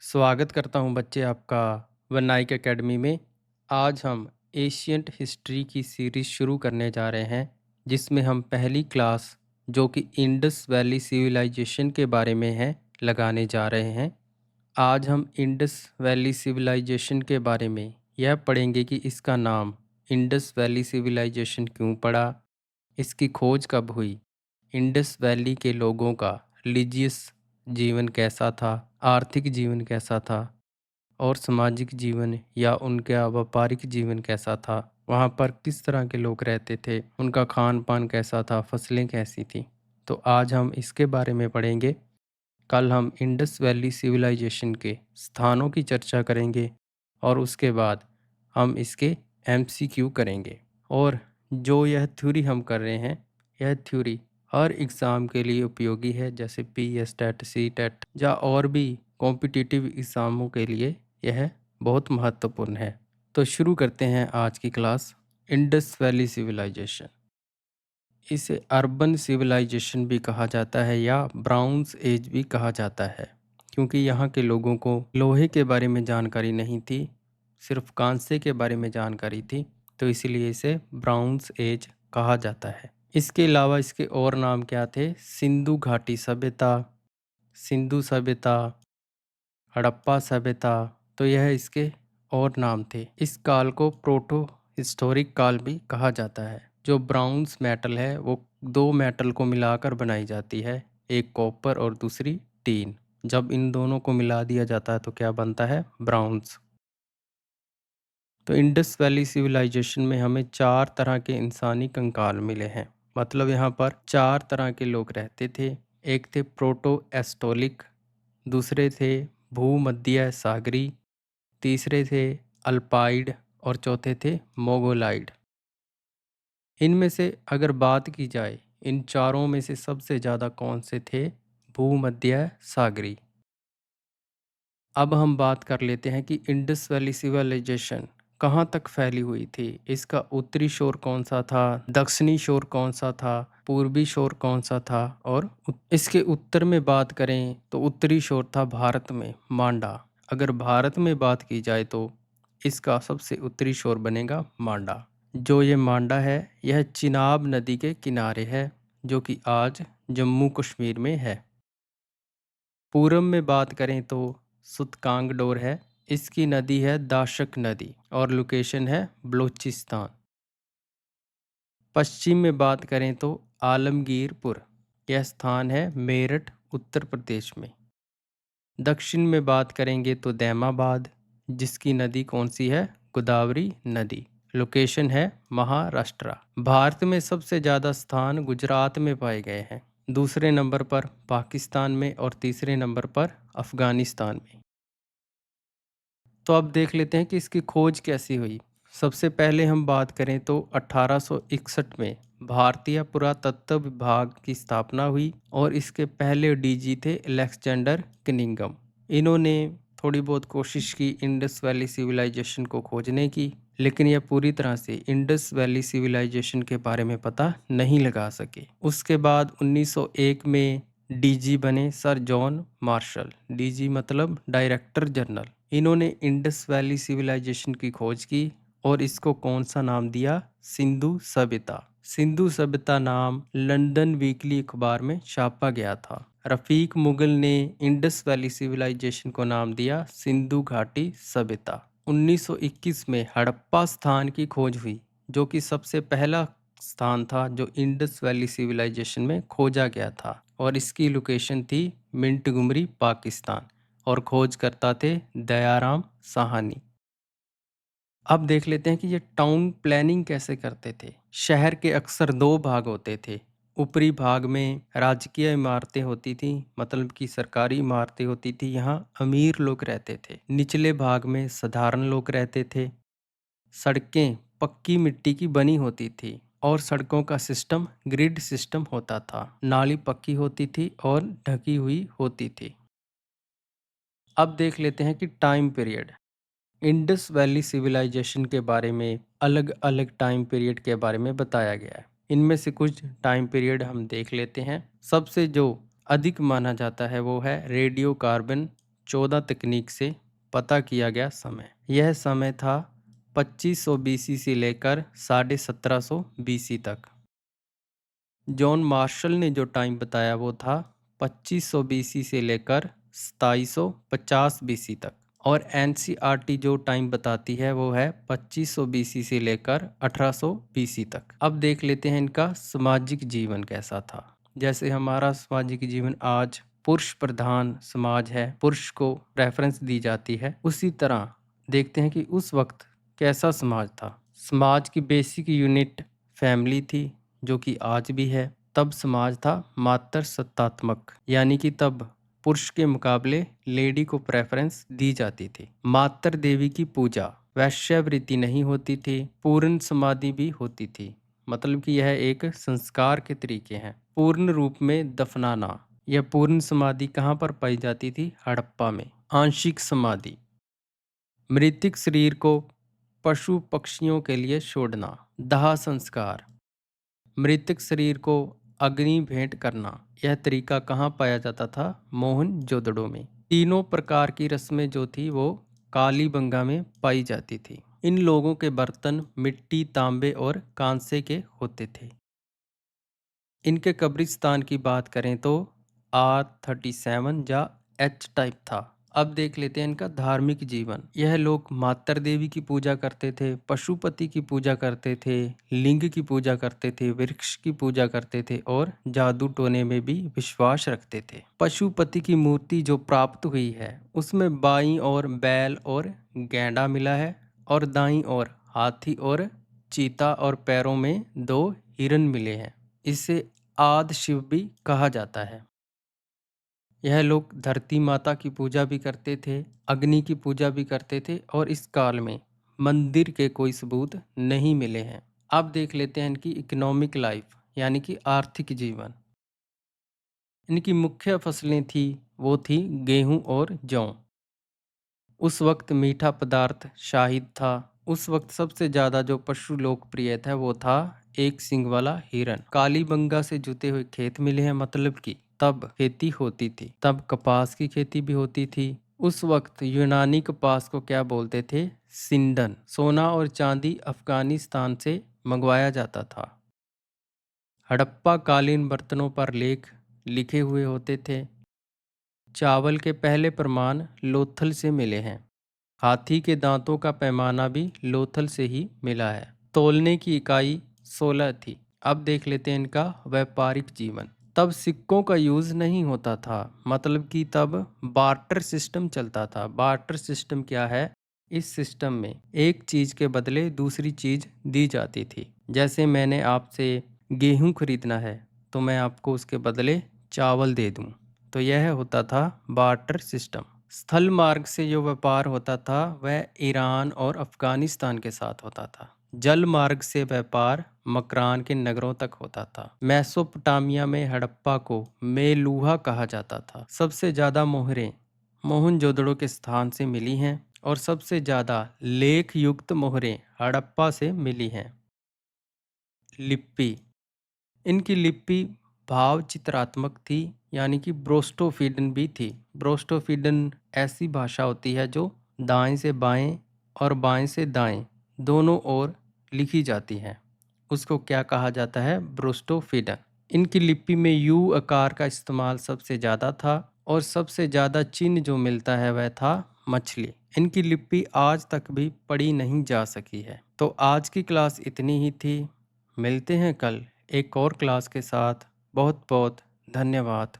स्वागत करता हूँ बच्चे आपका वन नाइक एकेडमी में। आज हम एशियंट हिस्ट्री की सीरीज़ शुरू करने जा रहे हैं, जिसमें हम पहली क्लास जो कि इंडस वैली सिविलाइजेशन के बारे में है लगाने जा रहे हैं। आज हम इंडस वैली सिविलाइजेशन के बारे में यह पढ़ेंगे कि इसका नाम इंडस वैली सिविलाइजेशन क्यों पड़ा, इसकी खोज कब हुई, इंडस वैली के लोगों का रिलीजियस जीवन कैसा था, आर्थिक जीवन कैसा था और सामाजिक जीवन या उनका व्यापारिक जीवन कैसा था, वहाँ पर किस तरह के लोग रहते थे, उनका खान पान कैसा था, फसलें कैसी थी। तो आज हम इसके बारे में पढ़ेंगे। कल हम इंडस वैली सिविलाइजेशन के स्थानों की चर्चा करेंगे और उसके बाद हम इसके एमसीक्यू करेंगे। और जो यह थ्योरी हम कर रहे हैं, यह थ्योरी हर एग्ज़ाम के लिए उपयोगी है, जैसे पीएस टेट, सी टेट या और भी कॉम्पिटिटिव एग्ज़ामों के लिए यह बहुत महत्वपूर्ण है। तो शुरू करते हैं आज की क्लास। इंडस वैली सिविलाइजेशन, इसे अर्बन सिविलाइजेशन भी कहा जाता है या ब्राउन्स एज भी कहा जाता है, क्योंकि यहाँ के लोगों को लोहे के बारे में जानकारी नहीं थी, सिर्फ कांसे के बारे में जानकारी थी, तो इसीलिए इसे ब्राउन्स एज कहा जाता है। इसके अलावा इसके और नाम क्या थे? सिंधु घाटी सभ्यता, सिंधु सभ्यता, हड़प्पा सभ्यता, तो यह इसके और नाम थे। इस काल को प्रोटो हिस्टोरिक काल भी कहा जाता है। जो ब्राउन्स मेटल है वो दो मेटल को मिलाकर बनाई जाती है, एक कॉपर और दूसरी टीन। जब इन दोनों को मिला दिया जाता है तो क्या बनता है? ब्राउन्स। तो इंडस वैली सिविलाइजेशन में हमें 4 तरह के इंसानी कंकाल मिले हैं। मतलब यहाँ पर 4 तरह के लोग रहते थे। एक थे प्रोटो एस्टोलिक, दूसरे थे भूमध्य सागरी, तीसरे थे अल्पाइड और चौथे थे मोगोलाइड। इनमें से अगर बात की जाए, इन चारों में से सबसे ज़्यादा कौन से थे? भूमध्य सागरी। अब हम बात कर लेते हैं कि इंडस वैली सिविलाइजेशन कहाँ तक फैली हुई थी। इसका उत्तरी शोर कौन सा था, दक्षिणी शोर कौन सा था, पूर्वी शोर कौन सा था, और इसके उत्तर में बात करें तो उत्तरी शोर था भारत में मांडा। अगर भारत में बात की जाए तो इसका सबसे उत्तरी शोर बनेगा मांडा। जो ये मांडा है यह चिनाब नदी के किनारे है, जो कि आज जम्मू कश्मीर में है। पूरब में बात करें तो सुतकांगडोर है, इसकी नदी है दाशक नदी और लोकेशन है बलूचिस्तान। पश्चिम में बात करें तो आलमगीरपुर, यह स्थान है मेरठ उत्तर प्रदेश में। दक्षिण में बात करेंगे तो दैमाबाद, जिसकी नदी कौन सी है? गोदावरी नदी। लोकेशन है महाराष्ट्र। भारत में सबसे ज़्यादा स्थान गुजरात में पाए गए हैं, दूसरे नंबर पर पाकिस्तान में और तीसरे नंबर पर अफगानिस्तान में। तो अब देख लेते हैं कि इसकी खोज कैसी हुई। सबसे पहले हम बात करें तो 1861 में भारतीय पुरातत्व विभाग की स्थापना हुई और इसके पहले डीजी थे अलेक्जेंडर कनिंघम। इन्होंने थोड़ी बहुत कोशिश की इंडस वैली सिविलाइजेशन को खोजने की, लेकिन यह पूरी तरह से इंडस वैली सिविलाइजेशन के बारे में पता नहीं लगा सके। उसके बाद 1901 में डीजी बने सर जॉन मार्शल। डीजी मतलब डायरेक्टर जनरल। इन्होंने इंडस वैली सिविलाइजेशन की खोज की और इसको कौन सा नाम दिया? सिंधु सभ्यता। सिंधु सभ्यता नाम लंदन वीकली अखबार में छापा गया था। रफीक मुगल ने इंडस वैली सिविलाइजेशन को नाम दिया सिंधु घाटी सभ्यता। 1921 में हड़प्पा स्थान की खोज हुई, जो कि सबसे पहला स्थान था जो इंडस वैली सिविलाइजेशन में खोजा गया था, और इसकी लोकेशन थी मिंटगुमरी पाकिस्तान, और खोजकर्ता थे दयाराम साहनी। अब देख लेते हैं कि ये टाउन प्लानिंग कैसे करते थे। शहर के अक्सर दो भाग होते थे। ऊपरी भाग में राजकीय इमारतें होती थी, मतलब कि सरकारी इमारतें होती थी, यहाँ अमीर लोग रहते थे। निचले भाग में साधारण लोग रहते थे। सड़कें पक्की मिट्टी की बनी होती थी और सड़कों का सिस्टम ग्रिड सिस्टम होता था। नाली पक्की होती थी और ढकी हुई होती थी। अब देख लेते हैं कि time period. Indus valley civilisation के बारे में अलग अलग टाइम पीरियड के बारे में बताया गया है। इनमें से कुछ टाइम पीरियड हम देख लेते हैं। सबसे जो अधिक माना जाता है वो है रेडियो कार्बन 14 तकनीक से पता किया गया समय। यह समय था 2500 बीसी से लेकर 1750 बीसी तक। जॉन मार्शल ने जो टाइम बताया वो था 2500 बीसी से लेकर 2750 बीसी तक। और एनसीईआरटी जो टाइम बताती है वो है 2500 बीसी से लेकर 1800 बीसी तक। अब देख लेते हैं इनका सामाजिक जीवन कैसा था। जैसे हमारा सामाजिक जीवन आज पुरुष प्रधान समाज है, पुरुष को प्रेफरेंस दी जाती है, उसी तरह देखते हैं कि उस वक्त कैसा समाज था। समाज की बेसिक यूनिट फैमिली थी, जो कि आज भी है। तब समाज था मात्र सत्तात्मक, यानी कि तब पुरुष के मुकाबले लेडी को प्रेफरेंस दी जाती थी। मात्र देवी की पूजा, वैश्यावृत्ति नहीं होती थी, पूर्ण समाधि भी होती थी। मतलब कि यह एक संस्कार के तरीके हैं। पूर्ण रूप में दफनाना, यह पूर्ण समाधि कहाँ पर पाई जाती थी? हड़प्पा में। आंशिक समाधि, मृतिक शरीर को पशु पक्षियों के लिए छोड़ना। दाह संस्कार, मृतक शरीर को अग्नि भेंट करना। यह तरीका कहाँ पाया जाता था? मोहनजोदड़ो में। तीनों प्रकार की रस्में जो थी वो कालीबंगा में पाई जाती थी। इन लोगों के बर्तन मिट्टी, तांबे और कांसे के होते थे। इनके कब्रिस्तान की बात करें तो R37 या H टाइप था। अब देख लेते हैं इनका धार्मिक जीवन। यह लोग मातर देवी की पूजा करते थे, पशुपति की पूजा करते थे, लिंग की पूजा करते थे, वृक्ष की पूजा करते थे और जादू टोने में भी विश्वास रखते थे। पशुपति की मूर्ति जो प्राप्त हुई है उसमें बाईं ओर बैल और गैंडा मिला है और दाईं ओर हाथी और चीता और पैरों में 2 हिरन मिले हैं। इसे आदि शिव भी कहा जाता है। यह लोग धरती माता की पूजा भी करते थे, अग्नि की पूजा भी करते थे और इस काल में मंदिर के कोई सबूत नहीं मिले हैं। अब देख लेते हैं इनकी इकोनॉमिक लाइफ, यानी कि आर्थिक जीवन। इनकी मुख्य फसलें थी वो थी गेहूं और जौ। उस वक्त मीठा पदार्थ शाहिद था। उस वक्त सबसे ज़्यादा जो पशु लोकप्रिय था वो था एक सींग वाला हिरन। कालीबंगा से जुते हुए खेत मिले हैं, मतलब कि तब खेती होती थी। तब कपास की खेती भी होती थी। उस वक्त यूनानी कपास को क्या बोलते थे? सिंडन। सोना और चांदी अफगानिस्तान से मंगवाया जाता था। हड़प्पा कालीन बर्तनों पर लेख लिखे हुए होते थे। चावल के पहले प्रमाण लोथल से मिले हैं। हाथी के दांतों का पैमाना भी लोथल से ही मिला है। तौलने की इकाई 16 थी। अब देख लेते हैं इनका व्यापारिक जीवन। तब सिक्कों का यूज नहीं होता था, मतलब कि तब बार्टर सिस्टम चलता था। बार्टर सिस्टम क्या है? इस सिस्टम में एक चीज के बदले दूसरी चीज दी जाती थी। जैसे मैंने आपसे गेहूं खरीदना है तो मैं आपको उसके बदले चावल दे दूं, तो यह होता था बार्टर सिस्टम। स्थल मार्ग से जो व्यापार होता था वह ईरान और अफगानिस्तान के साथ होता था। जल मार्ग से व्यापार मकरान के नगरों तक होता था। मेसोपोटामिया में हड़प्पा को मेलूहा कहा जाता था। सबसे ज्यादा मोहरें मोहनजोदड़ो के स्थान से मिली हैं और सबसे ज्यादा लेख युक्त मोहरें हड़प्पा से मिली हैं। लिपि, इनकी लिपि भाव चित्रात्मक थी, यानी कि ब्रोस्टोफिडन भी थी। ब्रोस्टोफिडन ऐसी भाषा होती है जो दाएं से बाएं और बाएं से दाएं दोनों ओर लिखी जाती है। उसको क्या कहा जाता है? ब्रोस्टोफिडन। इनकी लिपि में यू आकार का इस्तेमाल सबसे ज़्यादा था और सबसे ज़्यादा चिन्ह जो मिलता है वह था मछली। इनकी लिपि आज तक भी पढ़ी नहीं जा सकी है। तो आज की क्लास इतनी ही थी। मिलते हैं कल एक और क्लास के साथ। बहुत बहुत धन्यवाद।